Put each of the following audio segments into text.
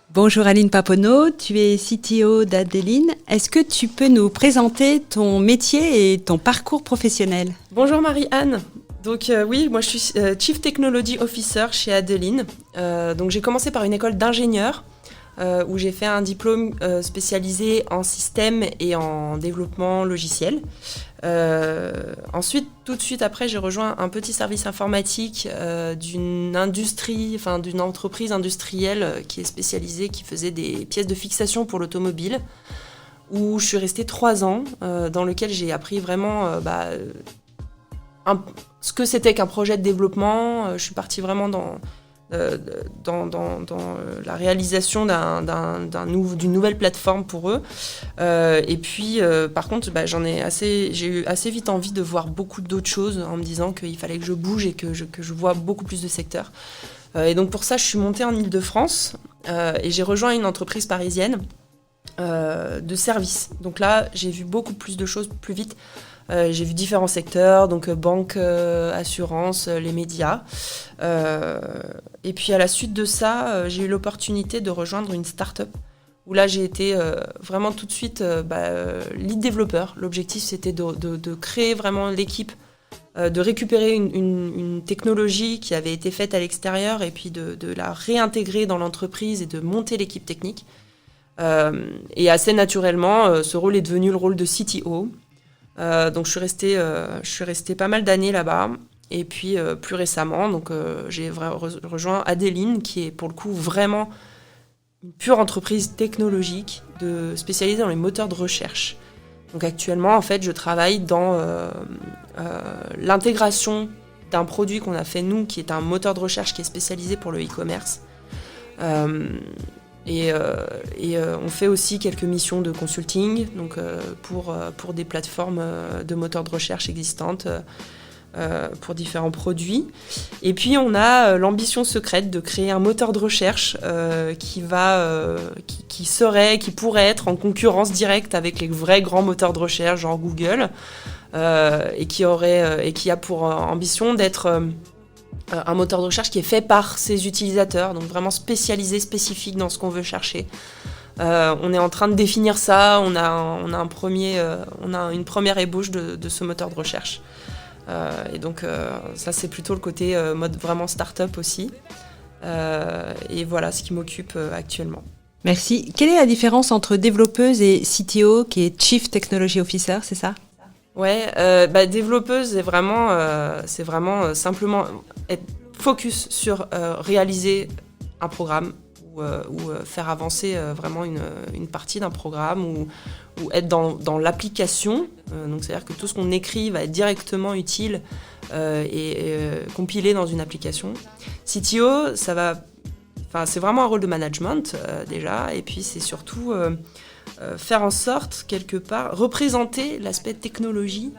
Bonjour Aline Paponneau, tu es CTO d'Adeline. Est-ce que tu peux nous présenter ton métier et ton parcours professionnel ? Bonjour Marie-Anne. Donc oui, moi je suis Chief Technology Officer chez Adeline. Donc j'ai commencé par une école d'ingénieur où j'ai fait un diplôme spécialisé en système et en développement logiciel. Ensuite, tout de suite après, j'ai rejoint un petit service informatique d'une entreprise industrielle qui est spécialisée, qui faisait des pièces de fixation pour l'automobile, où je suis restée 3 ans, dans lequel j'ai appris vraiment ce que c'était qu'un projet de développement. Je suis partie vraiment dans la réalisation d'une nouvelle plateforme pour eux. Et puis, par contre, j'ai eu assez vite envie de voir beaucoup d'autres choses en me disant qu'il fallait que je bouge et que je vois beaucoup plus de secteurs. Et donc, pour ça, je suis montée en Île-de-France et j'ai rejoint une entreprise parisienne de services. Donc là, j'ai vu beaucoup plus de choses plus vite. J'ai vu différents secteurs, donc banque, assurance, les médias. Et puis à la suite de ça, j'ai eu l'opportunité de rejoindre une start-up où là j'ai été vraiment tout de suite lead développeur. L'objectif c'était de créer vraiment l'équipe, de récupérer une technologie qui avait été faite à l'extérieur et puis de la réintégrer dans l'entreprise et de monter l'équipe technique. Et assez naturellement, ce rôle est devenu le rôle de CTO. Donc je suis restée pas mal d'années là-bas et puis plus récemment j'ai rejoint Adeline qui est pour le coup vraiment une pure entreprise technologique spécialisée dans les moteurs de recherche. Donc actuellement en fait je travaille dans l'intégration d'un produit qu'on a fait nous qui est un moteur de recherche qui est spécialisé pour le e-commerce. Et on fait aussi quelques missions de consulting pour des plateformes de moteurs de recherche existantes pour différents produits. Et puis on a l'ambition secrète de créer un moteur de recherche qui pourrait être en concurrence directe avec les vrais grands moteurs de recherche genre Google et qui a pour ambition d'être un moteur de recherche qui est fait par ses utilisateurs, donc vraiment spécialisé, spécifique dans ce qu'on veut chercher. On est en train de définir ça, on a une première ébauche de ce moteur de recherche. Et donc ça c'est plutôt le côté mode vraiment start-up aussi. Et voilà ce qui m'occupe actuellement. Merci. Quelle est la différence entre développeuse et CTO qui est Chief Technology Officer, c'est ça ? Ouais, développeuse, c'est vraiment simplement être focus sur réaliser un programme ou faire avancer vraiment une partie d'un programme ou être dans l'application. Donc c'est-à-dire que tout ce qu'on écrit va être directement utile et compilé dans une application. CTO, c'est vraiment un rôle de management déjà, et puis c'est surtout faire en sorte, quelque part, représenter l'aspect technologie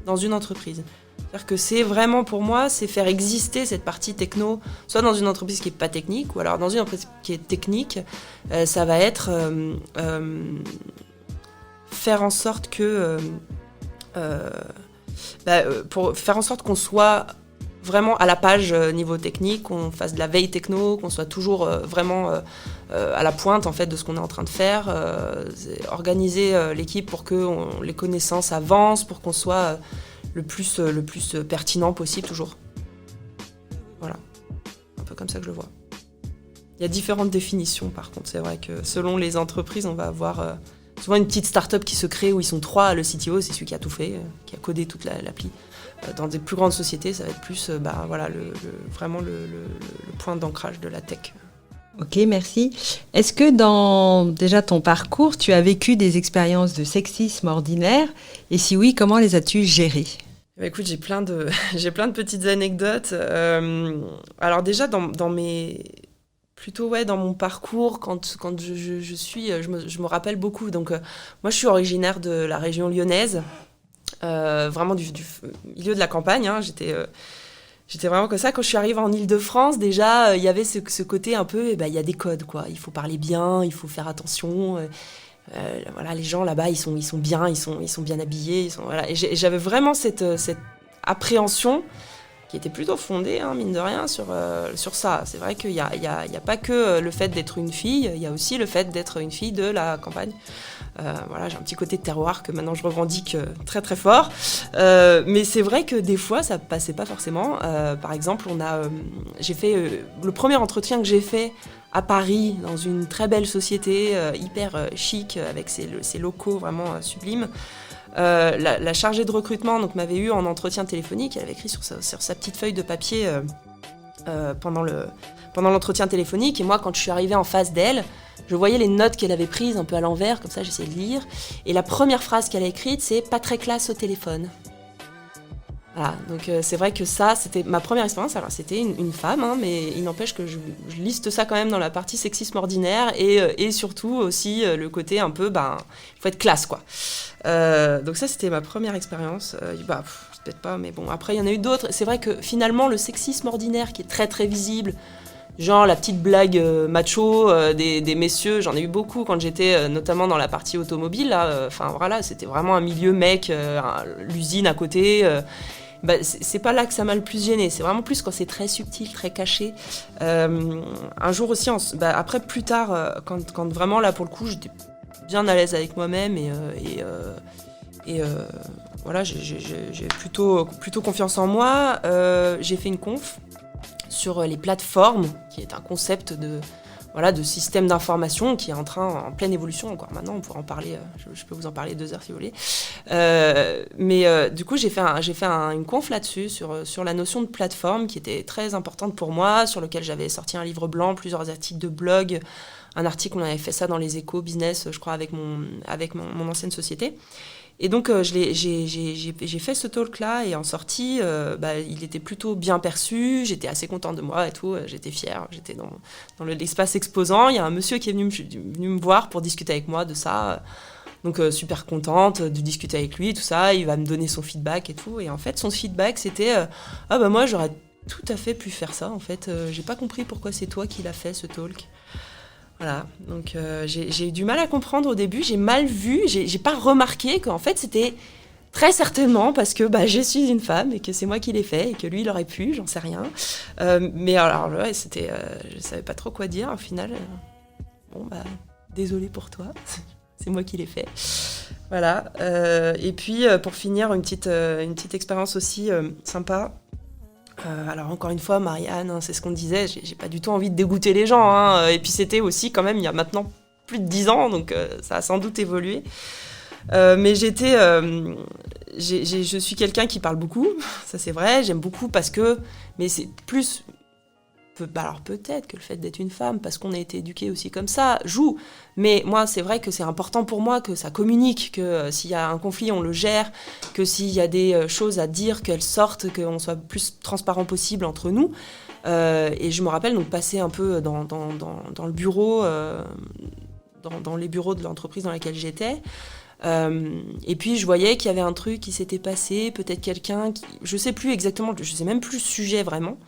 dans une entreprise. C'est-à-dire que c'est vraiment, pour moi, c'est faire exister cette partie techno, soit dans une entreprise qui n'est pas technique, ou alors dans une entreprise qui est technique, ça va être faire en sorte que... pour faire en sorte qu'on soit vraiment à la page niveau technique, qu'on fasse de la veille techno, qu'on soit toujours vraiment à la pointe en fait de ce qu'on est en train de faire, organiser l'équipe pour que les connaissances avancent, pour qu'on soit le plus pertinent possible toujours. Voilà, un peu comme ça que je le vois. Il y a différentes définitions par contre, c'est vrai que selon les entreprises, on va avoir souvent une petite start-up qui se crée où ils sont 3, le CTO c'est celui qui a tout fait, qui a codé toute l'appli. Dans des plus grandes sociétés, ça va être plus vraiment le point d'ancrage de la tech. Ok, merci. Est-ce que dans déjà ton parcours, tu as vécu des expériences de sexisme ordinaire ? Et si oui, comment les as-tu gérées ? Écoute, j'ai plein de petites anecdotes. Alors déjà, dans mon parcours, quand je me rappelle beaucoup. Donc, moi, je suis originaire de la région lyonnaise. Vraiment du milieu de la campagne. Hein. J'étais vraiment comme ça. Quand je suis arrivée en Île-de-France, déjà, il y avait ce côté un peu, il y a des codes, quoi. Il faut parler bien, il faut faire attention. Voilà, les gens là-bas, ils sont bien, ils sont bien habillés. Voilà. Et j'avais vraiment cette appréhension qui était plutôt fondée, hein, mine de rien, sur ça. C'est vrai qu'il y a pas que le fait d'être une fille, il y a aussi le fait d'être une fille de la campagne. Voilà, j'ai un petit côté de terroir que maintenant je revendique très très fort. Mais c'est vrai que des fois, ça passait pas forcément. Par exemple, j'ai fait le premier entretien que j'ai fait à Paris, dans une très belle société, hyper chic, avec ses locaux vraiment sublimes. La chargée de recrutement donc, m'avait eu en entretien téléphonique. Elle avait écrit sur sa petite feuille de papier pendant l'entretien téléphonique. Et moi, quand je suis arrivée en face d'elle, je voyais les notes qu'elle avait prises un peu à l'envers, comme ça j'essayais de lire. Et la première phrase qu'elle a écrite, c'est « pas très classe au téléphone ». Voilà, donc c'est vrai que ça, c'était ma première expérience. Alors c'était une femme, hein, mais il n'empêche que je liste ça quand même dans la partie sexisme ordinaire et surtout aussi le côté un peu, il faut être classe, quoi. Donc ça, c'était ma première expérience. Peut-être pas, mais bon, après il y en a eu d'autres. C'est vrai que finalement, le sexisme ordinaire qui est très très visible, genre la petite blague macho des messieurs, j'en ai eu beaucoup quand j'étais notamment dans la partie automobile. Voilà, c'était vraiment un milieu mec, l'usine à côté. C'est pas là que ça m'a le plus gêné, c'est vraiment plus quand c'est très subtil, très caché. Un jour aussi, après plus tard, quand vraiment là pour le coup j'étais bien à l'aise avec moi-même et voilà, j'ai plutôt confiance en moi. J'ai fait une conf sur les plateformes, qui est un concept de système d'information qui est en pleine évolution encore maintenant. On pourra en parler, je peux vous en parler 2 heures si vous voulez. Mais du coup, j'ai fait une conf là-dessus, sur la notion de plateforme qui était très importante pour moi, sur lequel j'avais sorti un livre blanc, plusieurs articles de blog, un article, on avait fait ça dans les Échos Business, je crois, avec mon ancienne société. Et donc, j'ai fait ce talk-là et en sortie, il était plutôt bien perçu, j'étais assez contente de moi et tout, j'étais fière, j'étais dans l'espace exposant. Il y a un monsieur qui est venu me voir pour discuter avec moi de ça, donc super contente de discuter avec lui, tout ça, il va me donner son feedback et tout. Et en fait, son feedback, c'était moi, j'aurais tout à fait pu faire ça, en fait, j'ai pas compris pourquoi c'est toi qui l'as fait, ce talk. Voilà, donc j'ai eu du mal à comprendre au début, j'ai mal vu, j'ai pas remarqué qu'en fait c'était très certainement parce que je suis une femme et que c'est moi qui l'ai fait et que lui il aurait pu, j'en sais rien. Mais alors ouais, c'était, je savais pas trop quoi dire au final. Désolée pour toi, c'est moi qui l'ai fait. Voilà, et puis pour finir, une petite expérience aussi sympa. Alors encore une fois, Marianne, c'est ce qu'on disait, j'ai pas du tout envie de dégoûter les gens, hein. Et puis c'était aussi quand même il y a maintenant plus de 10 ans, donc ça a sans doute évolué. Mais je suis quelqu'un qui parle beaucoup, ça c'est vrai, j'aime beaucoup mais c'est plus... Alors peut-être que le fait d'être une femme, parce qu'on a été éduqués aussi comme ça, joue. Mais moi, c'est vrai que c'est important pour moi que ça communique, que s'il y a un conflit, on le gère, que s'il y a des choses à dire, qu'elles sortent, qu'on soit le plus transparent possible entre nous. Et je me rappelle donc passer un peu dans le bureau, dans les bureaux de l'entreprise dans laquelle j'étais. Et puis je voyais qu'il y avait un truc qui s'était passé, peut-être quelqu'un qui... Je sais plus exactement, je sais même plus le sujet vraiment.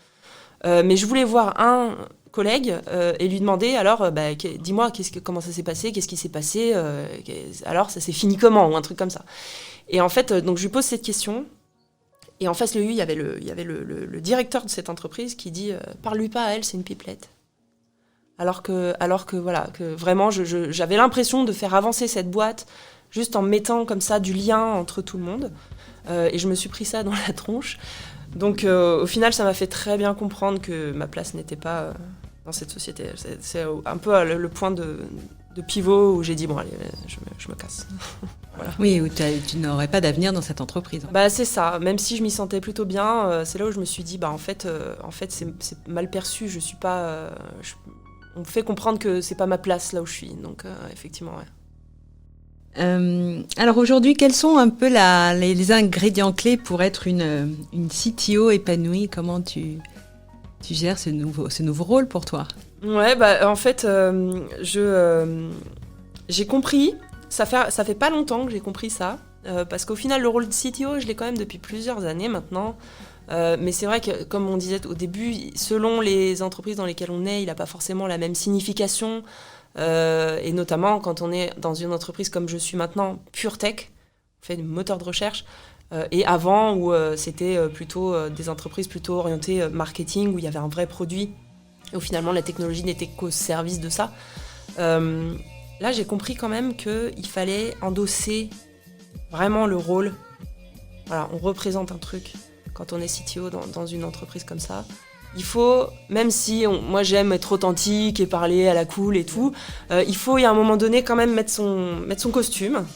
Mais je voulais voir un collègue et lui demander alors dis-moi comment ça s'est passé, qu'est-ce qui s'est passé, alors ça s'est fini comment, ou un truc comme ça. Et en fait donc je lui pose cette question et en face de lui il y avait le directeur de cette entreprise qui dit parle-lui pas à elle, c'est une pipelette. Alors que voilà, que vraiment j'avais l'impression de faire avancer cette boîte juste en mettant comme ça du lien entre tout le monde, et je me suis pris ça dans la tronche. Donc au final, ça m'a fait très bien comprendre que ma place n'était pas dans cette société. C'est un peu le point de pivot où j'ai dit, bon allez, je me casse. Voilà. Oui, où tu n'aurais pas d'avenir dans cette entreprise. C'est ça, même si je m'y sentais plutôt bien, c'est là où je me suis dit, en fait c'est mal perçu, je suis pas... on me fait comprendre que c'est pas ma place là où je suis, donc effectivement, ouais. Alors aujourd'hui, quels sont un peu les ingrédients clés pour être une CTO épanouie? Comment tu gères ce nouveau rôle pour toi? Ouais, en fait, j'ai compris, ça fait pas longtemps que j'ai compris ça, parce qu'au final, le rôle de CTO, je l'ai quand même depuis plusieurs années maintenant. Mais c'est vrai que, comme on disait au début, selon les entreprises dans lesquelles on est, il n'a pas forcément la même signification. Et notamment quand on est dans une entreprise comme je suis maintenant, pure tech, on fait du moteur de recherche. Et avant, où c'était plutôt des entreprises plutôt orientées marketing, où il y avait un vrai produit, et où finalement la technologie n'était qu'au service de ça. Là, j'ai compris quand même qu'il fallait endosser vraiment le rôle. Voilà, on représente un truc quand on est CTO dans une entreprise comme ça. Il faut, même si moi j'aime être authentique et parler à la cool et tout, il faut, il y a un moment donné, quand même mettre son costume.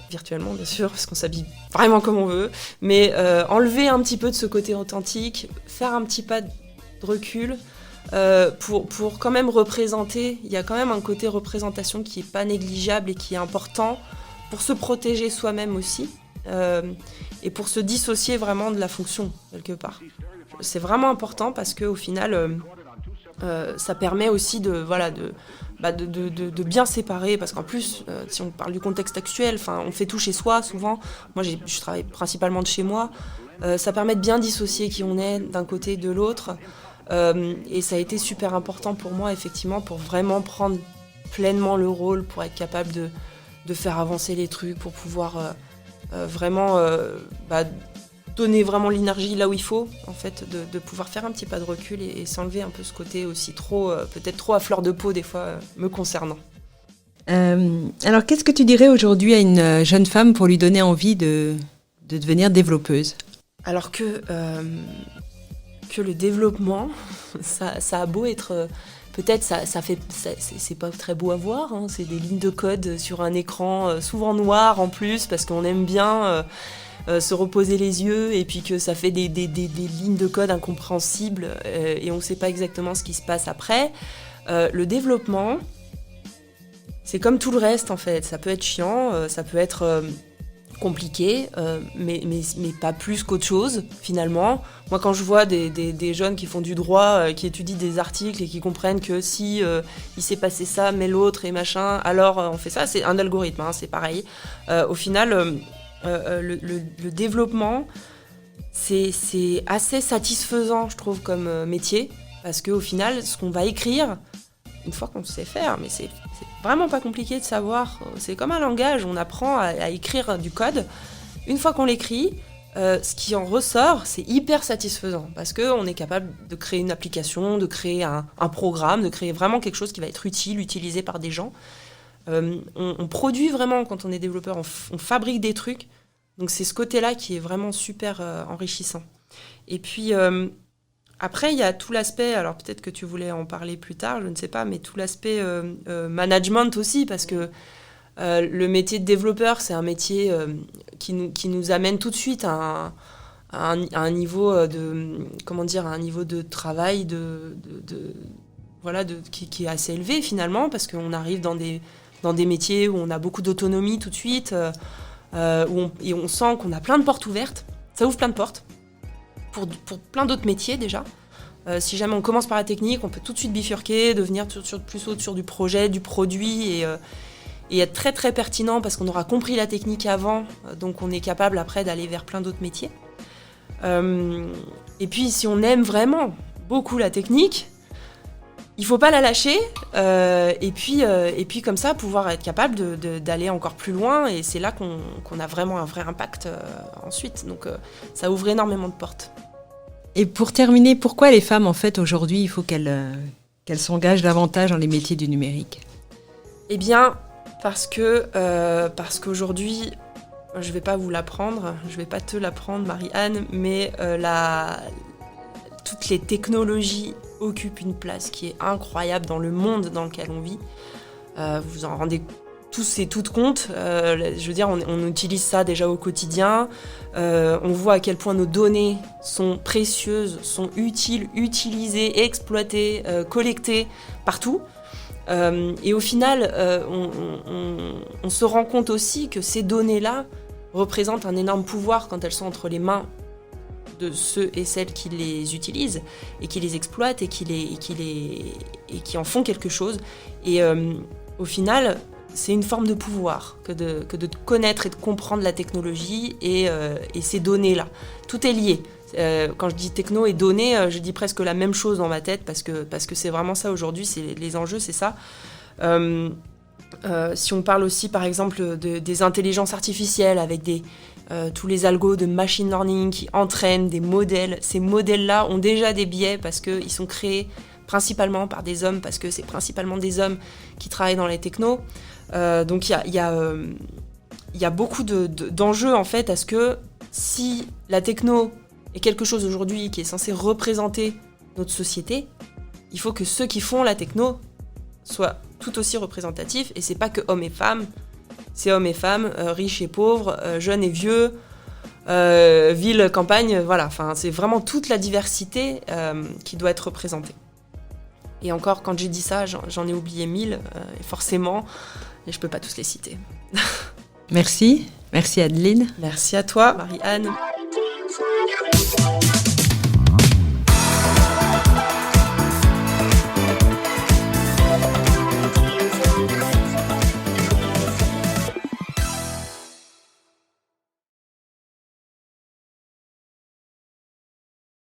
Virtuellement bien sûr, parce qu'on s'habille vraiment comme on veut, mais enlever un petit peu de ce côté authentique, faire un petit pas de recul, pour quand même représenter. Il y a quand même un côté représentation qui est pas négligeable et qui est important pour se protéger soi-même aussi, et pour se dissocier vraiment de la fonction quelque part. C'est vraiment important parce qu'au final, ça permet aussi de bien séparer, parce qu'en plus, si on parle du contexte actuel, on fait tout chez soi souvent. Moi, je travaille principalement de chez moi. Ça permet de bien dissocier qui on est d'un côté et de l'autre. Et ça a été super important pour moi, effectivement, pour vraiment prendre pleinement le rôle, pour être capable de faire avancer les trucs, pour pouvoir vraiment donner vraiment l'énergie là où il faut, en fait, de pouvoir faire un petit pas de recul et s'enlever un peu ce côté aussi peut-être trop à fleur de peau des fois, me concernant. Alors, qu'est-ce que tu dirais aujourd'hui à une jeune femme pour lui donner envie de devenir développeuse ? Alors que le développement, ça a beau être... peut-être c'est pas très beau à voir, hein, c'est des lignes de code sur un écran souvent noir en plus, parce qu'on aime bien se reposer les yeux, et puis que ça fait des lignes de code incompréhensibles, et on sait pas exactement ce qui se passe après. Le développement, c'est comme tout le reste en fait, ça peut être chiant, ça peut être... compliqué, mais pas plus qu'autre chose finalement. Moi, quand je vois des jeunes qui font du droit, qui étudient des articles et qui comprennent que si il s'est passé ça, mais l'autre et machin, alors on fait ça, c'est un algorithme, hein, c'est pareil. Au final, le développement, c'est assez satisfaisant, je trouve, comme métier, parce qu'au final, ce qu'on va écrire, une fois qu'on sait faire, mais c'est vraiment pas compliqué de savoir. C'est comme un langage, on apprend à écrire du code. Une fois qu'on l'écrit, ce qui en ressort, c'est hyper satisfaisant, parce qu'on est capable de créer une application, de créer un programme, de créer vraiment quelque chose qui va être utile, utilisé par des gens. On produit vraiment quand on est développeur, on fabrique des trucs. Donc c'est ce côté-là qui est vraiment super enrichissant. Et puis... après, il y a tout l'aspect, alors peut-être que tu voulais en parler plus tard, je ne sais pas, mais tout l'aspect management aussi, parce que le métier de développeur, c'est un métier qui nous amène tout de suite à un niveau de travail qui est assez élevé finalement, parce qu'on arrive dans des métiers où on a beaucoup d'autonomie tout de suite, et on sent qu'on a plein de portes ouvertes. Ça ouvre plein de portes. Pour plein d'autres métiers déjà. Si jamais on commence par la technique, on peut tout de suite bifurquer, devenir plus haut sur du projet, du produit, et être très très pertinent parce qu'on aura compris la technique avant, donc on est capable après d'aller vers plein d'autres métiers. Et puis si on aime vraiment beaucoup la technique, il faut pas la lâcher, et puis comme ça pouvoir être capable d'aller encore plus loin, et c'est là qu'on a vraiment un vrai impact ensuite. Donc ça ouvre énormément de portes. Et pour terminer, pourquoi les femmes, en fait, aujourd'hui, il faut qu'elles s'engagent davantage dans les métiers du numérique ? Eh bien, parce qu'aujourd'hui, je vais pas vous l'apprendre, je vais pas te l'apprendre, Marie-Anne, mais toutes les technologies occupent une place qui est incroyable dans le monde dans lequel on vit. Vous en rendez tous et toutes compte. Je veux dire, on utilise ça déjà au quotidien. On voit à quel point nos données sont précieuses, sont utiles, utilisées, exploitées, collectées partout. Et au final, on se rend compte aussi que ces données-là représentent un énorme pouvoir quand elles sont entre les mains de ceux et celles qui les utilisent et qui les exploitent et qui en font quelque chose. Et au final, c'est une forme de pouvoir que de connaître et de comprendre la technologie et ces données-là. Tout est lié. Quand je dis techno et données, je dis presque la même chose dans ma tête parce que c'est vraiment ça aujourd'hui, les enjeux, c'est ça. Si on parle aussi par exemple des intelligences artificielles avec tous les algos de machine learning qui entraînent des modèles, ces modèles-là ont déjà des biais parce qu'ils sont créés principalement par des hommes, parce que c'est principalement des hommes qui travaillent dans les technos. Donc il y a beaucoup d'enjeux en fait à ce que si la techno est quelque chose aujourd'hui qui est censé représenter notre société, il faut que ceux qui font la techno soient tout aussi représentatifs, et c'est pas que hommes et femmes, c'est hommes et femmes, riches et pauvres, jeunes et vieux, ville, campagne, voilà, enfin c'est vraiment toute la diversité qui doit être représentée. Et encore, quand j'ai dit ça, j'en ai oublié 1000, forcément, et je peux pas tous les citer. Merci Adeline. Merci à toi, Marie-Anne.